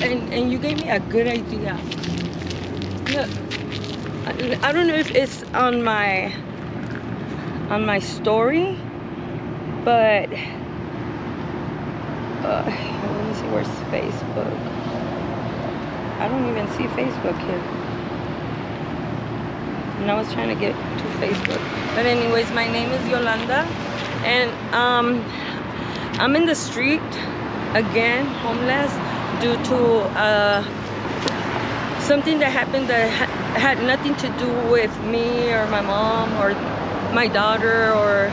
and you gave me a good idea. Look, I don't know if it's on my story, but let me see, where's Facebook? I don't even see Facebook here. And I was trying to get to Facebook. But anyways, my name is Yolanda, and I'm in the street again, homeless, due to something that happened that had nothing to do with me or my mom or my daughter or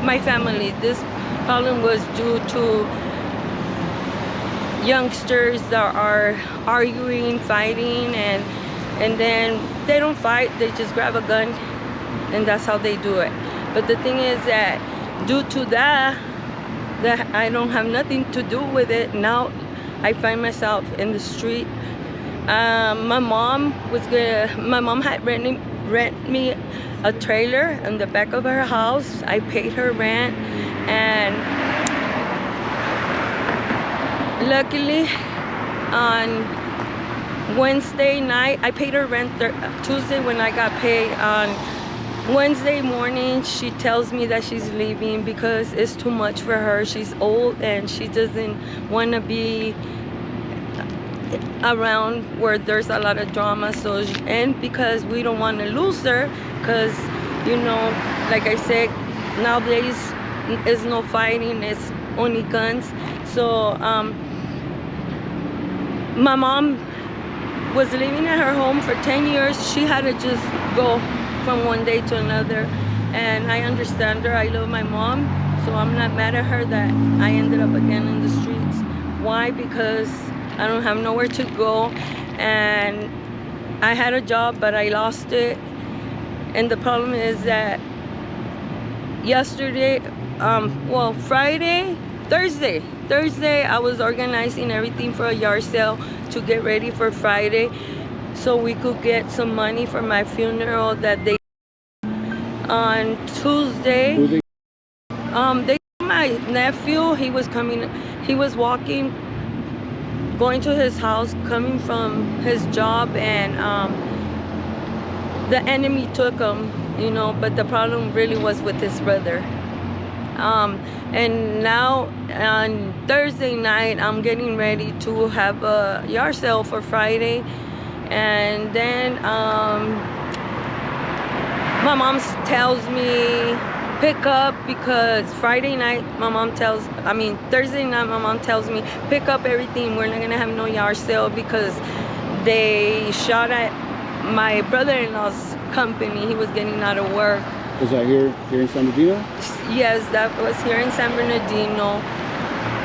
my family. This problem was due to youngsters that are arguing, fighting, and then they don't fight, they just grab a gun, and that's how they do it. But the thing is that due to that I don't have nothing to do with it. Now I find myself in the street. My mom had rent me a trailer in the back of her house. I paid her rent, and luckily on Wednesday night, I paid her rent Tuesday when I got paid. On Wednesday morning, she tells me that she's leaving because it's too much for her. She's old and she doesn't want to be around where there's a lot of drama. So, and because we don't want to lose her, because, you know, like I said, nowadays is no fighting, it's only guns. So my mom was living at her home for 10 years. She had to just go from one day to another, and I understand her. I love my mom, so I'm not mad at her that I ended up again in the streets. Why? Because I don't have nowhere to go, and I had a job but I lost it. And the problem is that yesterday, Thursday I was organizing everything for a yard sale to get ready for Friday, so we could get some money for my funeral that they on Tuesday. They my nephew, he was walking, going to his house, coming from his job, and the enemy took him, you know. But the problem really was with his brother. And now on Thursday night, I'm getting ready to have a yard sale for Friday, and then my mom tells me pick up, because Thursday night my mom tells me pick up everything. We're not gonna have no yard sale because they shot at my brother-in-law's company. He was getting out of work. Was that here in San Bernardino? Yes, that was here in San Bernardino.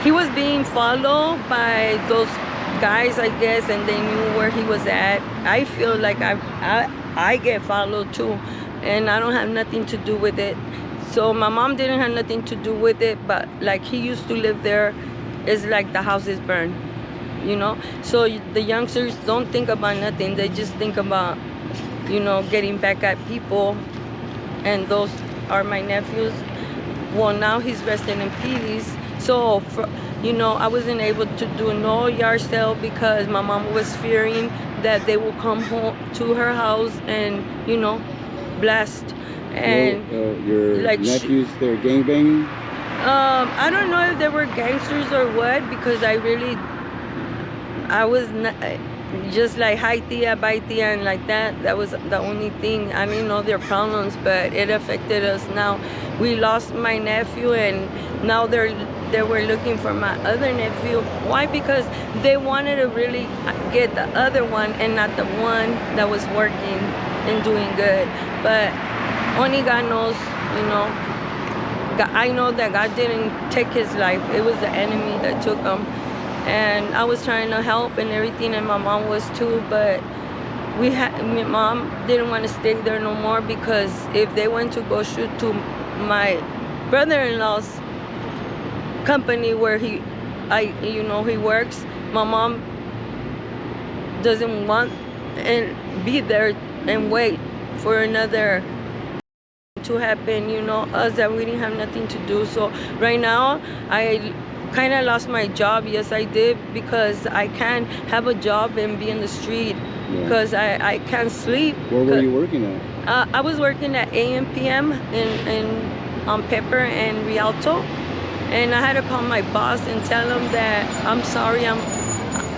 He was being followed by those guys, I guess, and they knew where he was at. I feel like I get followed too, and I don't have nothing to do with it. So my mom didn't have nothing to do with it, but like he used to live there, it's like the house is burned, you know. So the youngsters don't think about nothing. They just think about, you know, getting back at people. And those are my nephews. Well, now he's resting in peace. So, you know, I wasn't able to do no yard sale because my mom was fearing that they will come home to her house and, you know, blast. And your like nephews, they're gangbanging? I don't know if they were gangsters or what, because I was not, just like hi tia, bye tia, and like that. That was the only thing. I didn't know their problems, but it affected us. Now we lost my nephew, and now they were looking for my other nephew. Why? Because they wanted to really get the other one and not the one that was working and doing good. But only God knows, you know. I know that God didn't take his life. It was the enemy that took him. And I was trying to help and everything, and my mom was too, but my mom didn't want to stay there no more, because if they went to go shoot to my brother-in-law's company where he works, my mom doesn't want and be there and wait for another to happen, you know, us that we didn't have nothing to do. So right now kind of lost my job. Yes, I did, because I can't have a job and be in the street because I can't sleep. Where were you working at? I was working at AM/PM in on Pepper and Rialto, and I had to call my boss and tell him that I'm sorry,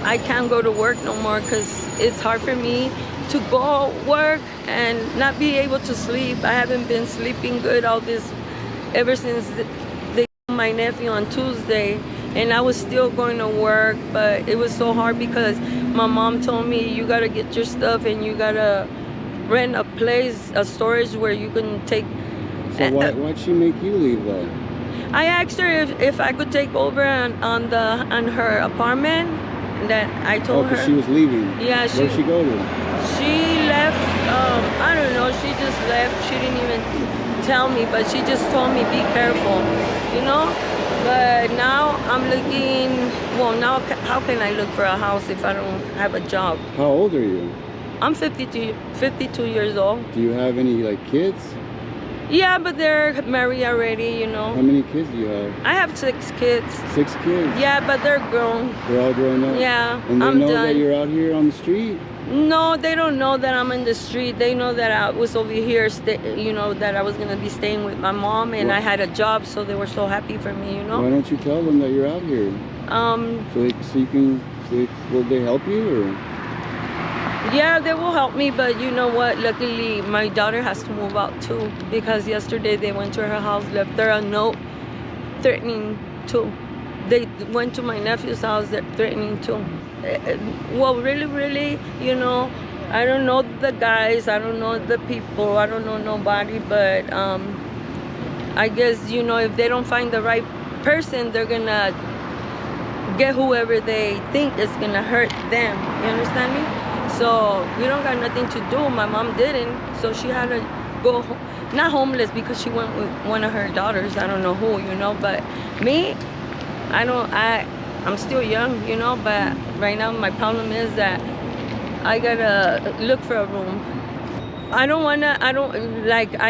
I can't go to work no more because it's hard for me to go work and not be able to sleep. I haven't been sleeping good all this ever since they killed my nephew on Tuesday, and I was still going to work, but it was so hard because my mom told me, you gotta get your stuff and you gotta rent a place, a storage where you can take. So why'd she make you leave though? I asked her if I could take over on her apartment that I told her. Because she was leaving. Yeah, Where'd she go to? She left, I don't know, she just left. She didn't even tell me, but she just told me be careful, you know? But now I'm looking, well, now how can I look for a house if I don't have a job? How old are you? I'm 52 years old. Do you have any like kids? Yeah, but they're married already, you know. How many kids do you have? I have 6 kids. 6 kids? Yeah, but they're grown. They're all grown up? Yeah, And they I'm know done. that you're out here on the street? No, they don't know that I'm in the street. They know that I was over here, you know, that I was going to be staying with my mom, and I had a job, so they were so happy for me, you know. Why don't you tell them that you're out here? Will they help you, or? Yeah, they will help me, but you know what? Luckily, my daughter has to move out too, because yesterday they went to her house, left her a note threatening to. They went to my nephew's house, they're threatening to. Well, really, you know, I don't know the guys, I don't know the people, I don't know nobody, but I guess, you know, if they don't find the right person, they're gonna get whoever they think is gonna hurt them. You understand me? So we don't got nothing to do. My mom didn't, so she had to go, not homeless because she went with one of her daughters. I don't know who, you know, but me, I'm still young, you know, but right now my problem is that I gotta look for a room. I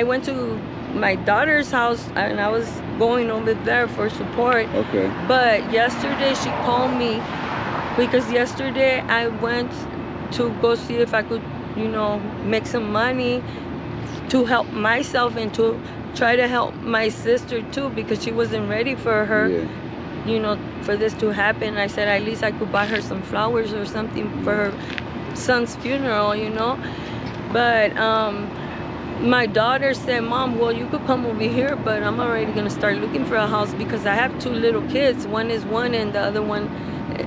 went to my daughter's house and I was going over there for support. Okay. But yesterday she called me because yesterday I went to go see if I could, you know, make some money to help myself and to try to help my sister too, because she wasn't ready for her, you know, for this to happen. I said at least I could buy her some flowers or something for her son's funeral, you know. But my daughter said, Mom, well, you could come over here, but I'm already gonna start looking for a house because I have 2 little kids. One is 1 and the other one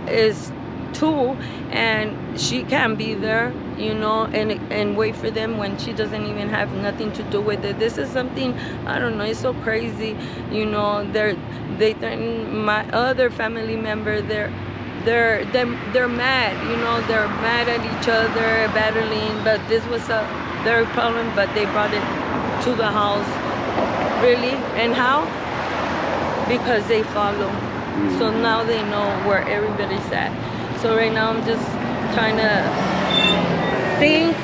is 2, and she can't be there, you know, and wait for them when she doesn't even have nothing to do with it. This is something, I don't know, it's so crazy, you know. They threaten my other family member. They're mad, you know, they're mad at each other, battling, but this was their problem, but they brought it to the house. Really? And how? Because they follow. So now they know where everybody's at. So right now I'm just trying to think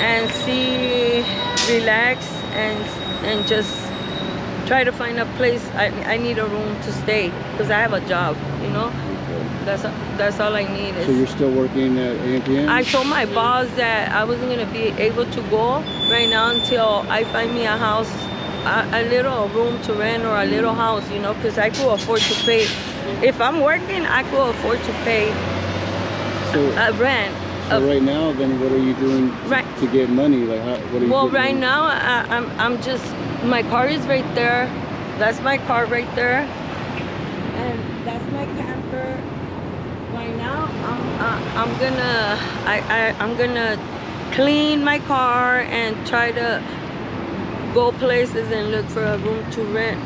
and see, relax, and just try to find a place. I need a room to stay because I have a job, you know. That's all I need. So you're still working at AM/PM? I told my boss that I wasn't gonna be able to go right now until I find me a house, a little room to rent or a little house, you know, because I could afford to pay. If I'm working, I could afford to pay rent. So right now, then, what are you doing to get money? Like, what are you? Well, right now, I'm just, my car is right there. That's my car right there, and that's my camper. Right now, I'm gonna clean my car and try to go places and look for a room to rent,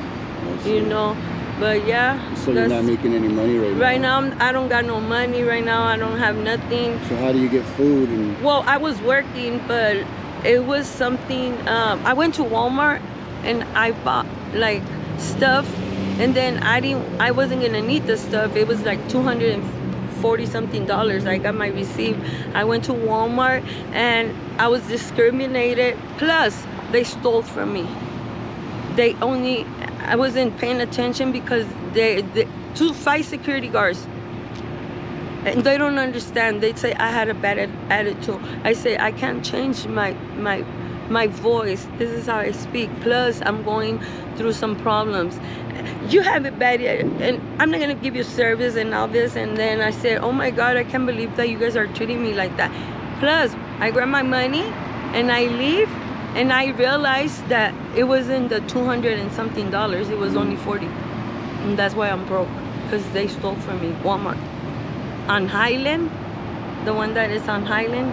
you know. But yeah. So you're not making any money right now? Right now, I don't got no money right now. I don't have nothing. So how do you get food? Well, I was working, but it was something, I went to Walmart and I bought like stuff, and then I wasn't gonna need the stuff. It was like $240 something. I got my receipt. I went to Walmart and I was discriminated. Plus, they stole from me. I wasn't paying attention because they 5 security guards, and they don't understand. They say I had a bad attitude. I say I can't change my voice. This is how I speak. Plus, I'm going through some problems. You have it bad, and I'm not gonna give you service and all this. And then I said, oh my God, I can't believe that you guys are treating me like that. Plus, I grab my money and I leave, and I realized that it wasn't the $200 and something. It was only $40, and that's why I'm broke, because they stole from me. Walmart on Highland, the one that is on Highland.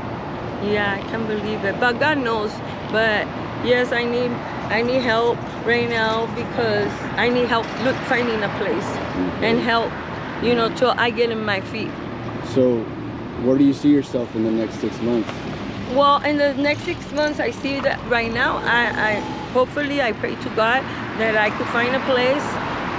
Yeah, I can't believe it, but God knows. But yes, I need help right now, because I need help finding a place and help, till I get in my feet. So where do you see yourself in the next 6 months? Well, in the next 6 months, I see that right now, I hopefully, I pray to God that I could find a place.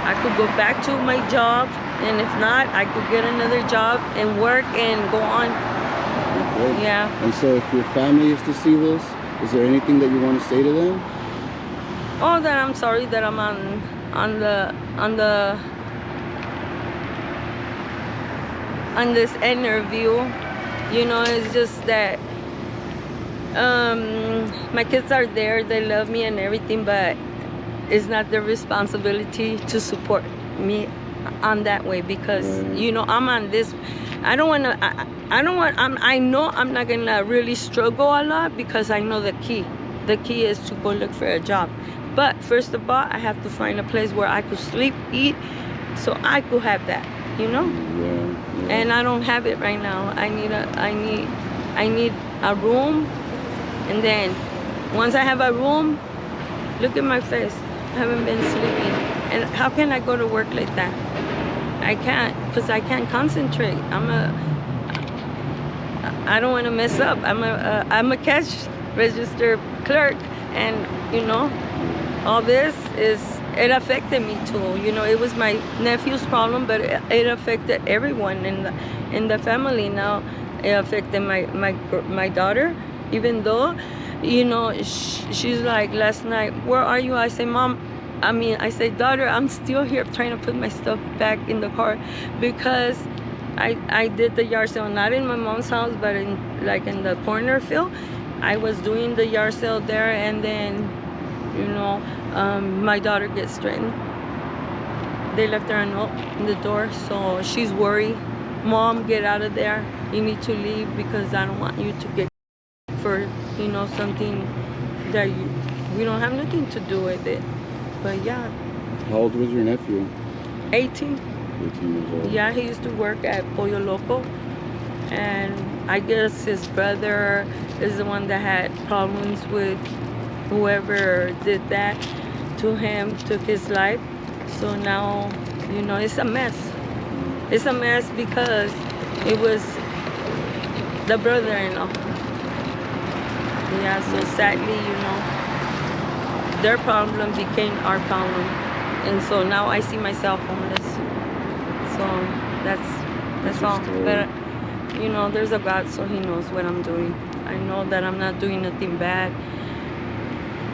I could go back to my job, and if not, I could get another job and work and go on. Okay. Yeah. And so if your family is to see this, is there anything that you want to say to them? Oh, that I'm sorry that I'm on this interview. It's just that my kids are there, they love me and everything, but it's not their responsibility to support me on that way, because I'm on this. I know I'm not gonna really struggle a lot, because I know the key is to go look for a job. But first of all, I have to find a place where I could sleep, eat, so I could have that, Yeah. And I don't have it right now. I need a room, and then once I have a room, look at my face. I haven't been sleeping, and how can I go to work like that? I can't, because I can't concentrate. I don't want to mess up. I'm a cash register clerk, and all this it affected me too. It was my nephew's problem, but it affected everyone in the family. Now it affected my daughter, even though she's like, last night, where are you? I say, Mom, I say, daughter, I'm still here trying to put my stuff back in the car, because I did the yard sale, not in my mom's house, but in the corner field. I was doing the yard sale there, and then my daughter gets threatened. They left her a note in the door, so she's worried. Mom, get out of there. You need to leave, because I don't want you to get for something that we don't have nothing to do with it. But yeah. How old was your nephew? 18. 18 years old. Yeah, he used to work at Pollo Loco, and I guess his brother is the one that had problems with whoever did that to him, took his life. So now, it's a mess. It's a mess, because it was the brother-in-law. Yeah, so sadly, their problem became our problem, and so now I see myself homeless. So that's all. But there's a God, so He knows what I'm doing. I know that I'm not doing nothing bad,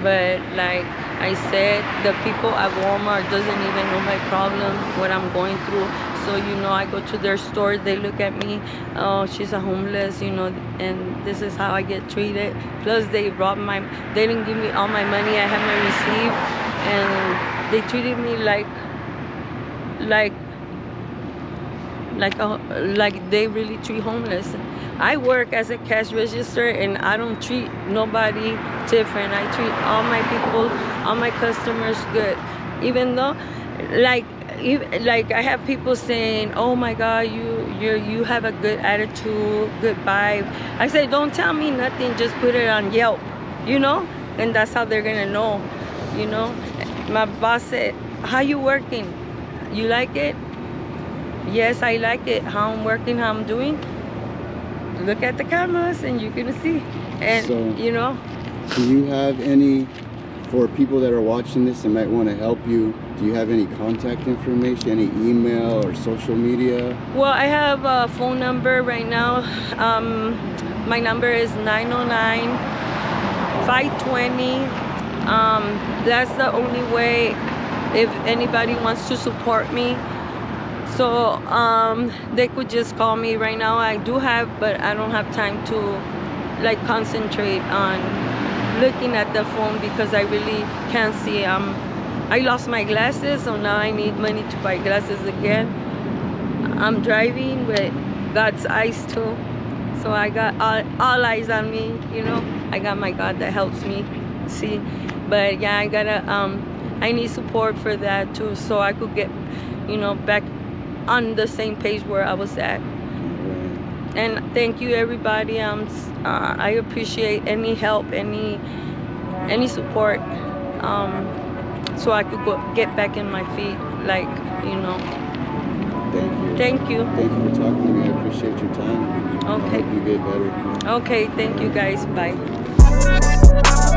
but like I said, the people at Walmart doesn't even know my problem, what I'm going through. So I go to their store, they look at me, oh, she's a homeless, and this is how I get treated. Plus they didn't give me all my money I had my receipt, and they treated me like they really treat homeless. I work as a cash register, and I don't treat nobody different. I treat all my people, all my customers good, even though I have people saying, oh my God, you have a good attitude, good vibe. I say, don't tell me nothing, just put it on Yelp, and that's how they're gonna know. My boss said, how you working? You like it? Yes, I like it. How I'm working, how I'm doing. Look at the cameras and you're gonna see. And so, do you have any, for people that are watching this and might want to help you, do you have any contact information, any email or social media? Well, I have a phone number right now. My number is 909-520. That's the only way if anybody wants to support me. So they could just call me right now. I do have, but I don't have time to like concentrate on looking at the phone because I really can't see. I lost my glasses, so now I need money to buy glasses again. I'm driving with God's eyes too, so I got all eyes on me, you know. I got my God that helps me see. But yeah, I need support for that too, so I could get, you know, back on the same page where I was at. And thank you, everybody. I appreciate any help, any support, so I could get back in my feet, like, you know. Thank you. Thank you. Thank you for talking to me. I appreciate your time. Okay. I hope you get better. Okay, thank you guys. Bye.